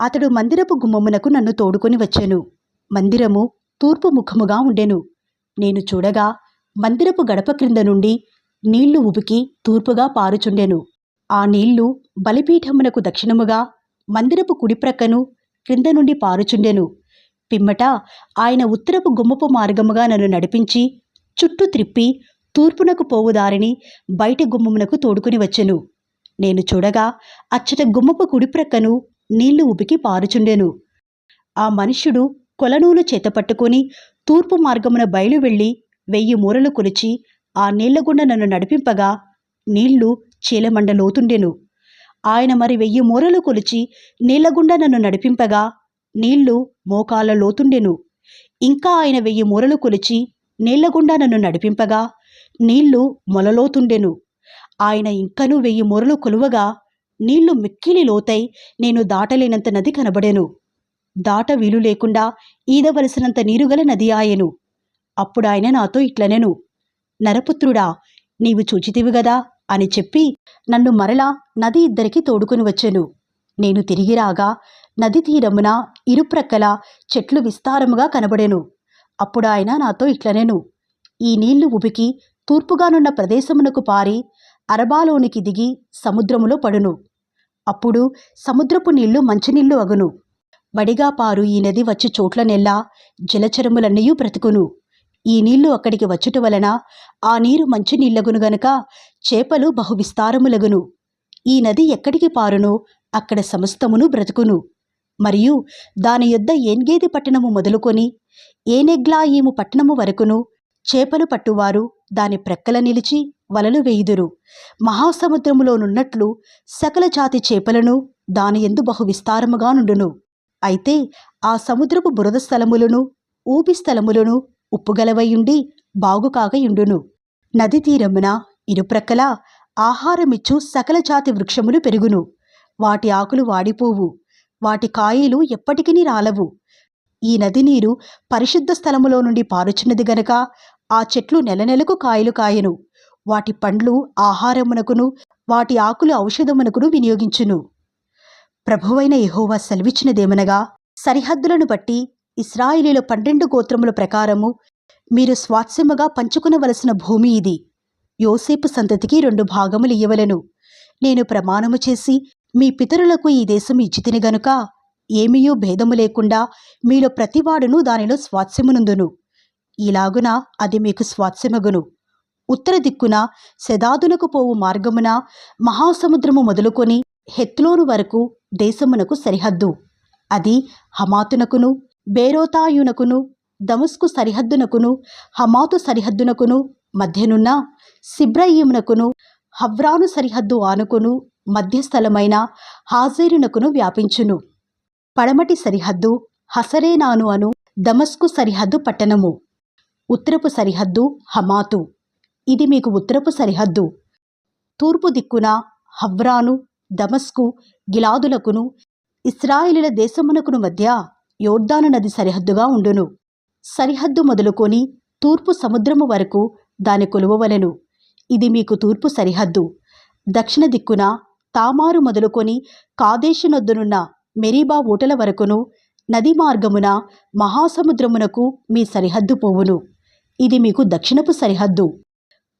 అతడు మందిరపు గుమ్మమునకు నన్ను తోడుకొని వచ్చెను. మందిరము తూర్పు ముఖముగా ఉండెను. నేను చూడగా మందిరపు గడప క్రింద నుండి నీళ్లు ఉబికి తూర్పుగా పారుచుండెను. ఆ నీళ్లు బలిపీఠమునకు దక్షిణముగా మందిరపు కుడిప్రక్కను క్రింద నుండి పారుచుండెను. పిమ్మట ఆయన ఉత్తరపు గుమ్మపు మార్గముగా నన్ను నడిపించి చుట్టూ త్రిప్పి తూర్పునకు పోవు దారిని బయటి గుమ్మమునకు తోడుకుని వచ్చెను. నేను చూడగా అచ్చట గుమ్మపు కుడిప్రక్కను నీళ్లు ఉబికి పారుచుండెను. ఆ మనుష్యుడు కొలనూలు చేతపట్టుకుని తూర్పు మార్గమున బయలు వెళ్ళి 1000 మూరలు కొలిచి ఆ నీళ్లగుండా నన్ను నడిపింపగా నీళ్లు చీలమండ లోతుండెను. ఆయన మరి 1000 మూరలు కొలిచి నీళ్లగుండా నన్ను నడిపింపగా నీళ్లు మోకాళ్ళ లోతుండెను. ఇంకా ఆయన 1000 మూరలు కొలిచి నీళ్లగుండా నన్ను నడిపింపగా నీళ్లు మొలలోతుండెను. ఆయన ఇంకనూ 1000 మూరలు కొలువగా నీళ్లు మిక్కిలి లోతై నేను దాటలేనంత నది కనబడెను. దాట వీలు లేకుండా ఈదవలసినంత నీరుగల నది ఆయెను. అప్పుడాయన నాతో ఇట్లనెను, నరపుత్రుడా, నీవు చూచితివి గదా అని చెప్పి నన్ను మరలా నది ఇద్దరికి తోడుకుని వచ్చెను. నేను తిరిగి రాగా నది తీరమున ఇరుప్రక్కల చెట్లు విస్తారముగా కనబడెను. అప్పుడాయన నాతో ఇట్లనెను, ఈ నీళ్లు ఉబికి తూర్పుగానున్న ప్రదేశమునకు పారి అరబాలోనికి దిగి సముద్రములో పడును. అప్పుడు సముద్రపు నీళ్లు మంచినీళ్లు అగును. వడిగా పారు ఈ నది వచ్చి చోట్లనెల్లా జలచరములన్నయూ బ్రతుకును. ఈ నీళ్లు అక్కడికి వచ్చుట వలన ఆ నీరు మంచి నీళ్లగును గనుక చేపలు బహువిస్తారములగును. ఈ నది ఎక్కడికి పారునో అక్కడ సమస్తమును బ్రతుకును. మరియు దాని యొద్ద ఏన్గేది పట్టణము మొదలుకొని ఏనెగ్లాయీము పట్టణము వరకును చేపలు పట్టువారు దాని ప్రక్కల నిలిచి వలలు వేయుదురు. మహాసముద్రములోనున్నట్లు సకల జాతి చేపలను దాని యందు బహు విస్తారముగా నుండును. అయితే ఆ సముద్రపు బురద స్థలములను ఊపి స్థలములను ఉప్పుగలవయుండి బాగుకాగయుండును. నది తీరమున ఇరుప్రక్కల ఆహారమిచ్చు సకల జాతి వృక్షములు పెరుగును. వాటి ఆకులు వాడిపోవు, వాటి కాయలు ఎప్పటికినీ రాలవు. ఈ నది నీరు పరిశుద్ధ స్థలములో నుండి పారుచున్నది గనక ఆ చెట్లు నెలనెలకు కాయలు కాయను. వాటి పండ్లు ఆహారమునకును వాటి ఆకులు ఔషధమునకును వినియోగించును. ప్రభువైన యెహోవా సెలవిచ్చినదేమనగా, సరిహద్దులను బట్టి ఇశ్రాయేలీయుల 12 గోత్రముల ప్రకారము మీరు స్వాస్థ్యముగా పంచుకునవలసిన భూమి ఇది. యోసేపు సంతతికి 2 భాగములు ఇయ్యవలెను. నేను ప్రమాణము చేసి మీ పితరులకు ఈ దేశం ఇచ్చితిని గనుక ఏమీయూ భేదము లేకుండా మీలో ప్రతివాడును దానిలో స్వాస్థ్యమునందును. ఇలాగున అది మీకు స్వాస్థ్యమగును. ఉత్తర దిక్కున సెదాదునకు పోవు మార్గమున మహాసముద్రము మొదలుకొని హెత్లోను వరకు దేశమునకు సరిహద్దు. అది హమాతునకును బేరోతాయునకును దమస్కు సరిహద్దునకును హమాతు సరిహద్దునకును మధ్యనున్న సిబ్రయీమునకును హవ్రాను సరిహద్దు ఆనుకును మధ్యస్థలమైన హాజేరునకును వ్యాపించును. పడమటి సరిహద్దు హసరేనాను అను దమస్కు సరిహద్దు పట్టణము. ఉత్తరపు సరిహద్దు హమాతు, ఇది మీకు ఉత్తరపు సరిహద్దు. తూర్పు దిక్కున హవ్రాను దమస్కు గిలాదులకును ఇశ్రాయేలీయుల దేశమునకును మధ్య యోర్దాను నది సరిహద్దుగా ఉండును. సరిహద్దు మొదలుకొని తూర్పు సముద్రము వరకు దాని కొలువవలెను. ఇది మీకు తూర్పు సరిహద్దు. దక్షిణ దిక్కున తామారు మొదలుకొని కాదేశునొద్దనున్న మెరీబా ఊటల వరకును నది మార్గమున మహాసముద్రమునకు మీ సరిహద్దు పోవును. ఇది మీకు దక్షిణపు సరిహద్దు.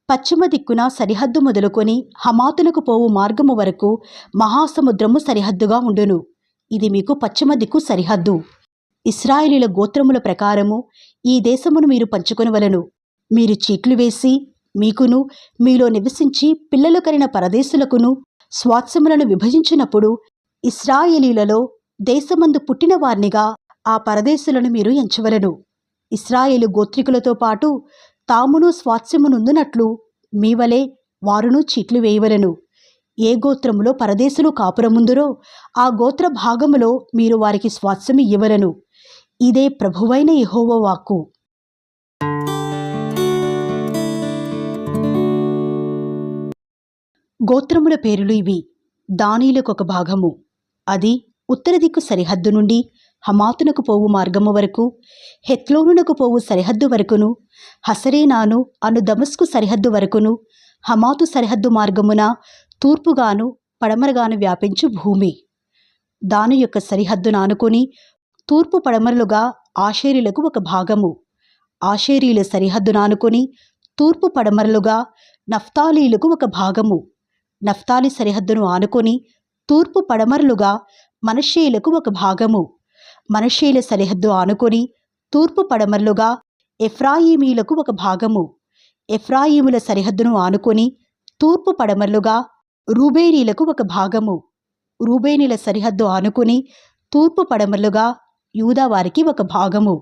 పశ్చిమ దిక్కున సరిహద్దు మొదలుకొని హమాతునకు పోవు మార్గము వరకు మహాసముద్రము సరిహద్దుగా ఉండును. ఇది మీకు పశ్చిమ దిక్కు సరిహద్దు. ఇశ్రాయేలీయుల గోత్రముల ప్రకారము ఈ దేశమును మీరు పంచుకొనవలెను. మీరు చీట్లు వేసి మీకును మీలో నివసించి పిల్లలు కరిన పరదేశులకును స్వాస్థ్యములను విభజించినప్పుడు ఇశ్రాయేలీయులలో దేశమందు పుట్టిన వారినిగా ఆ పరదేశులను మీరు ఎంచవలెను. ఇశ్రాయేలు గోత్రికులతో పాటు తామును స్వాస్థ్యమునుందునట్లు మీ వలె వారును చీట్లు వేయవలెను. ఏ గోత్రములో పరదేశులు కాపురముందురో ఆ గోత్ర భాగములో మీరు వారికి స్వాస్థ్యం ఇయ్యవలెను. ఇదే ప్రభువైన యెహోవా వాక్కు. గోత్రముల పేరులు ఇవి. దానీయులకొక భాగము. అది ఉత్తర దిక్కు సరిహద్దు నుండి హమాతునకు పోవు మార్గము వరకు హెత్లోనునకు పోవు సరిహద్దు వరకును హసరేనాను అను దమస్కు సరిహద్దు వరకును హమాతు సరిహద్దు మార్గమున తూర్పుగాను పడమరగాను వ్యాపించు భూమి. దాని యొక్క సరిహద్దును ఆనుకొని తూర్పు పడమరలుగా ఆషేరీలకు ఒక భాగము, ఆషేరీల సరిహద్దును ఆనుకొని తూర్పు పడమరలుగా నఫ్తాలీలకు ఒక భాగము, నఫ్తాలి సరిహద్దును ఆనుకొని తూర్పు పడమరలుగా మనష్షేలకు ఒక భాగము, మనష్షేల సరిహద్దు ఆనుకొని తూర్పు పడమరలుగా ఎఫ్రాయిమీలకు ఒక భాగము, ఎఫ్రాయిముల సరిహద్దును ఆనుకొని తూర్పు పడమరలుగా రూబేనీలకు ఒక భాగము, రూబేనీల సరిహద్దు ఆనుకొని తూర్పు పడమరలుగా యూదావారికి ఒక భాగము,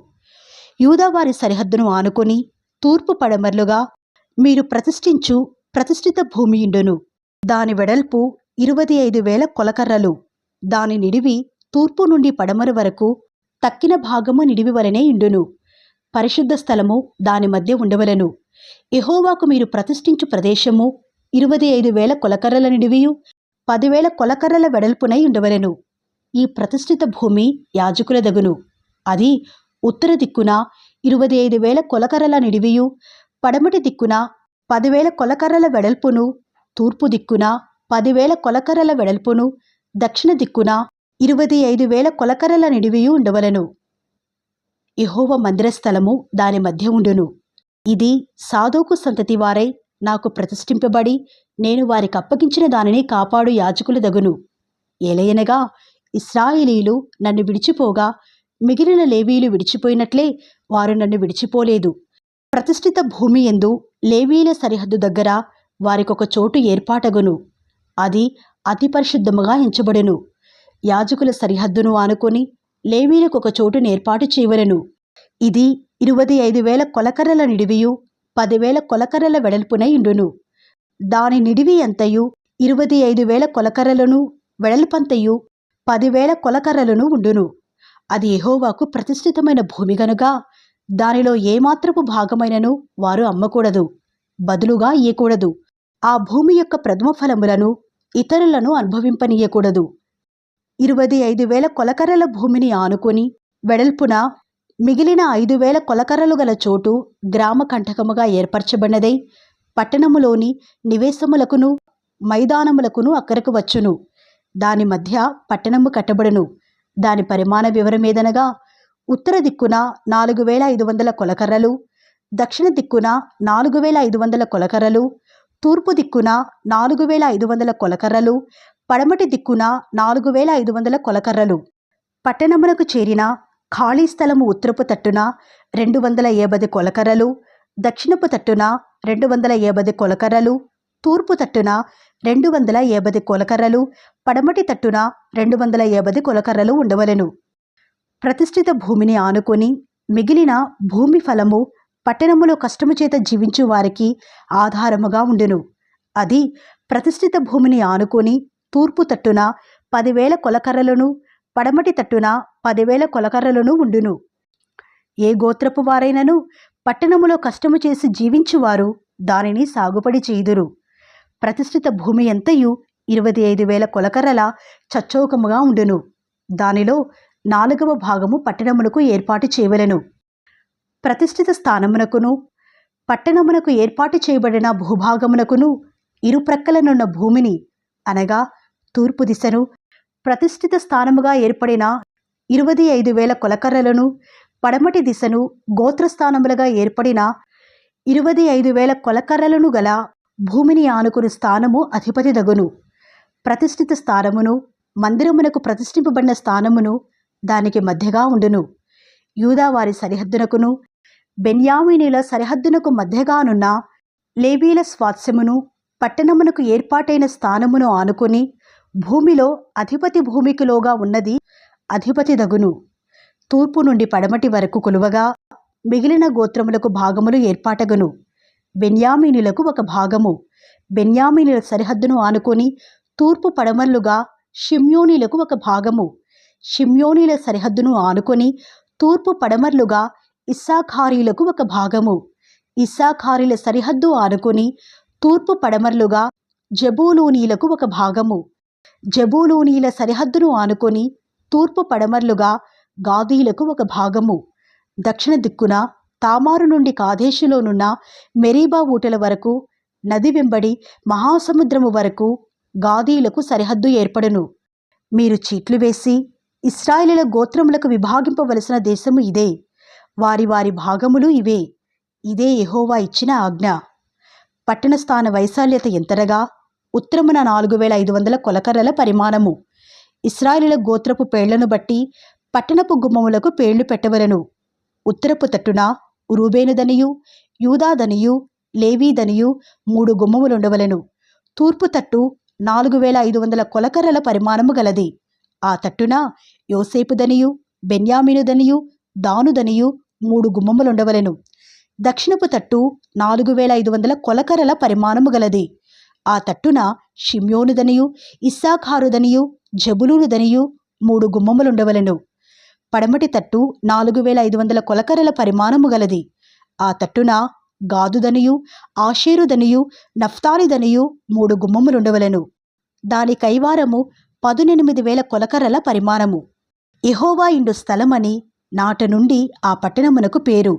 యూదావారి సరిహద్దును ఆనుకొని తూర్పు పడమరలుగా మీరు ప్రతిష్ఠించు ప్రతిష్ఠిత భూమియుండును. దాని వెడల్పు 25,000 కొలకర్రలు, దాని నిడివి తూర్పు నుండి పడమర వరకు తక్కిన భాగము నిడివి వలనే ఇండును. పరిశుద్ధ స్థలము దాని మధ్య ఉండవలెను. యెహోవాకు మీరు ప్రతిష్ఠించు ప్రదేశము 25,000 కొలకర్రల నిడివియు 10,000 కొలకర్రల వెడల్పునై ఉండవలెను. ఈ ప్రతిష్ఠిత భూమి యాజకుల దగును. అది ఉత్తర దిక్కున 25,000 కొలకర్రల నిడివియు, పడమటి దిక్కున 10,000 కొలకర్రల వెడల్పును, తూర్పు దిక్కున 10,000 కొలకర్రల వెడల్పును, దక్షిణ దిక్కున 25,000 కొలకర్రల నిడివియు ఉండవలెను. యెహోవా మందిర స్థలము దాని మధ్య ఉండును. ఇది సాదోకు సంతతి వారై నాకు ప్రతిష్ఠింపబడి నేను వారికి అప్పగించిన దానిని కాపాడు యాజకుల దగును. ఏలయనగా ఇశ్రాయేలీయులు నన్ను విడిచిపోగా మిగిలిన లేవీయులు విడిచిపోయినట్లే వారు నన్ను విడిచిపోలేదు. ప్రతిష్ఠిత భూమి యందు లేవీయుల సరిహద్దు దగ్గర వారికొక చోటు ఏర్పాటగును. అది అతి పరిశుద్ధముగా ఎంచబడును. యాజకుల సరిహద్దును ఆనుకొని లేవీయులకు ఒక చోటును ఏర్పాటు చేయవలెను. ఇది 25,000 కొలకర్రల నిడివియు 10,000 కొలకర్రల వెడల్పునై ఉండును. దాని నిడివి అంతయు 25,000 కొలకర్రలను, వెడల్పంతయు 10,000 కొలకర్రలను ఉండును. అది యెహోవాకు ప్రతిష్ఠితమైన భూమి గనుక దానిలో ఏమాత్రపు భాగమైనను వారు అమ్మకూడదు, బదులుగా ఇయ్యకూడదు. ఆ భూమి యొక్క ప్రథమ ఫలములను ఇతరులను అనుభవింపనీయకూడదు. 25,000 కొలకర్రల భూమిని ఆనుకొని వెడల్పున మిగిలిన 5,000 కొలకర్రలు గల చోటు గ్రామ కంటకముగా ఏర్పరచబడినదై పట్టణములోని నివేశములకును మైదానములకును అక్కరకు వచ్చును. దాని మధ్య పట్టణము కట్టబడును. దాని పరిమాణ వివరమేదనగా ఉత్తర దిక్కున 4,500 కొలకర్రలు, దక్షిణ దిక్కున 4,500 కొలకర్రలు, తూర్పు దిక్కున 4,500 కొలకర్రలు, పడమటి దిక్కున 4,500 కొలకర్రలు. పట్టణమునకు చేరిన ఖాళీ స్థలము ఉత్తరపు తట్టున 250 కొలకర్రలు, దక్షిణపు తట్టున 250 కొలకర్రలు, తూర్పు తట్టున 250 కొలకర్రలు, పడమటి తట్టున 250 కొలకర్రలు ఉండవలెను. ప్రతిష్ఠిత భూమిని ఆనుకొని మిగిలిన భూమి ఫలము పట్టణములో కష్టము చేత జీవించు వారికి ఆధారముగా ఉండును. అది ప్రతిష్ఠిత భూమిని ఆనుకొని తూర్పు తట్టున 10,000 కొలకర్రలను, పడమటి తట్టున 10,000 కొలకర్రలను ఉండును. ఏ గోత్రపు వారైనను పట్టణములో కష్టము చేసి జీవించువారు దానిని సాగుపడి చేయుదురు. ప్రతిష్ఠిత భూమి ఎంతయు 25,000 కొలకర్రల చచ్చౌకముగా ఉండును. దానిలో 4వ భాగము పట్టణమునకు ఏర్పాటు చేయవలెను. ప్రతిష్ఠిత స్థానమునకును పట్టణమునకు ఏర్పాటు చేయబడిన భూభాగమునకును ఇరుప్రక్కలనున్న భూమిని అనగా తూర్పు దిశను ప్రతిష్ఠిత స్థానముగా ఏర్పడిన 25,000 కొలకర్రలను, పడమటి దిశను గోత్రస్థానములుగా ఏర్పడిన 25,000 కొలకర్రలను గల భూమిని ఆనుకుని స్థానము అధిపతి దగును. ప్రతిష్ఠిత స్థానమును మందిరమునకు ప్రతిష్ఠింపబడిన స్థానమును దానికి మధ్యగా ఉండును. యూదావారి సరిహద్దునకును బెన్యామీనీల సరిహద్దునకు మధ్యగానున్న లేవీల స్వాస్థ్యమును పట్టణమునకు ఏర్పాటైన స్థానమును ఆనుకొని భూమిలో అధిపతి భూమికిలోగా ఉన్నది అధిపతి దగును. తూర్పు నుండి పడమటి వరకు కొలువగా మిగిలిన గోత్రములకు భాగములు ఏర్పాటగును. బెన్యామీనులకు ఒక భాగము. బెన్యామీనుల సరిహద్దును ఆనుకొని తూర్పు పడమరలుగా షిమ్యోనీలకు ఒక భాగము. షిమ్యోనీల సరిహద్దును ఆనుకొని తూర్పు పడమరలుగా ఇస్సాఖారీలకు ఒక భాగము. ఇస్సాఖారీల సరిహద్దు ఆనుకొని తూర్పు పడమరలుగా జెబూలూనీలకు ఒక భాగము. జెబూలూనీల సరిహద్దును ఆనుకొని తూర్పు పడమరలుగా గాదీలకు ఒక భాగము. దక్షిణ దిక్కున తామారు నుండి కాదేశులోనున్న మెరీబా ఊటల వరకు నది వెంబడి మహాసముద్రము వరకు గాదీలకు సరిహద్దు ఏర్పడును. మీరు చీట్లు వేసి ఇశ్రాయేలీయుల గోత్రములకు విభాగింపవలసిన దేశము ఇదే, వారి వారి భాగములు ఇవే. ఇదే యెహోవా ఇచ్చిన ఆజ్ఞ. పట్టణ స్థాన వైశాల్యత ఎంతనగా ఉత్తరమున 4500 కొలకర్రల పరిమాణము. ఇశ్రాయేలీయుల గోత్రపు పేర్లను బట్టి పట్టణపు గుమ్మములకు పేర్లు పెట్టవలను. ఉత్తరపు తట్టున రూబేనుదనియు, యూదాదనియు, లేవీదనియు 3 గుమ్మములుండవలెను. తూర్పు తట్టు 4500 కొలకర్రల పరిమాణము గలది. ఆ తట్టున యోసేపుదనియు, బెన్యామీనుదనియు, దానుదనియు 3 గుమ్మములుండవలెను. దక్షిణపు తట్టు 4500 కొలకర్రల పరిమాణము గలది. ఆ తట్టున షిమ్యోనుదనియు, ఇస్సాఖారుదనియు, జబులూనుదనియు 3 గుమ్మములుండవలెను. పడమటి తట్టు 4500 కొలకర్రల పరిమాణము గలది. ఆ తట్టున గాదుదనియు, ఆషేరుదనియు, నఫ్తాలిదనియు 3 గుమ్మములుండవలెను. దాని కైవారము 18,000 కొలకర్రల పరిమాణము. యెహోవా ఇండు స్థలమని నాట నుండి ఆ పట్టణమునకు పేరు.